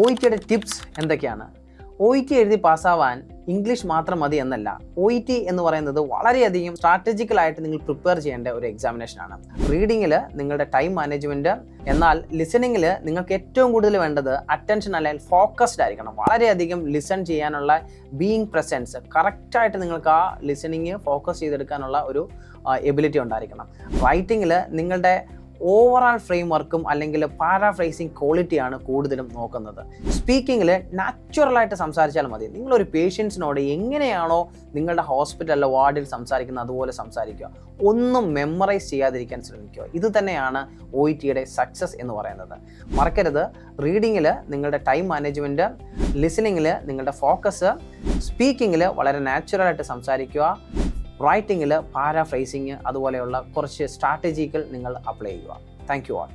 OETയുടെ tips എന്തൊക്കെയാണ്? OET എഴുതി പാസ്സാവാൻ English മാത്രം മതി എന്നല്ല. OET എന്ന് പറയുന്നത് വളരെയധികം സ്ട്രാറ്റജിക്കലായിട്ട് നിങ്ങൾ പ്രിപ്പയർ ചെയ്യേണ്ട ഒരു എക്സാമിനേഷനാണ്. റീഡിങ്ങിൽ നിങ്ങളുടെ ടൈം മാനേജ്മെൻറ്റ്, എന്നാൽ ലിസണിങ്ങിൽ നിങ്ങൾക്ക് ഏറ്റവും കൂടുതൽ വേണ്ടത് അറ്റൻഷൻ അല്ലെങ്കിൽ ഫോക്കസ്ഡ് ആയിരിക്കണം. വളരെയധികം ലിസൺ ചെയ്യാനുള്ള ബീയിങ് പ്രസൻസ്, കറക്റ്റായിട്ട് നിങ്ങൾക്ക് ആ ലിസണിങ് ഫോക്കസ് ചെയ്തെടുക്കാനുള്ള ഒരു എബിലിറ്റി ഉണ്ടായിരിക്കണം. റൈറ്റിങ്ങിൽ നിങ്ങളുടെ ഓവറാൾ ഫ്രെയിം വർക്കും അല്ലെങ്കിൽ പാരാഫ്രൈസിങ് ക്വാളിറ്റിയാണ് കൂടുതലും നോക്കുന്നത്. സ്പീക്കിങ്ങിൽ നാച്ചുറലായിട്ട് സംസാരിച്ചാൽ മതി. നിങ്ങളൊരു പേഷ്യൻസിനോട് എങ്ങനെയാണോ നിങ്ങളുടെ ഹോസ്പിറ്റലിലെ വാർഡിൽ സംസാരിക്കുന്നത് അതുപോലെ സംസാരിക്കുക. ഒന്നും മെമ്മറൈസ് ചെയ്യാതിരിക്കാൻ ശ്രമിക്കുക. ഇത് തന്നെയാണ് OETയുടെ സക്സസ് എന്ന് പറയുന്നത്. മറക്കരുത്, റീഡിങ്ങിൽ നിങ്ങളുടെ ടൈം മാനേജ്മെൻറ്റ്, ലിസണിങ്ങിൽ നിങ്ങളുടെ ഫോക്കസ്, സ്പീക്കിങ്ങിൽ വളരെ നാച്ചുറലായിട്ട് സംസാരിക്കുക, റൈറ്റിങ്ങിൽ പാരാഫ്രൈസിങ് അതുപോലെയുള്ള കുറച്ച് സ്ട്രാറ്റജികൾ നിങ്ങൾ അപ്ലൈ ചെയ്യുക. Thank you all.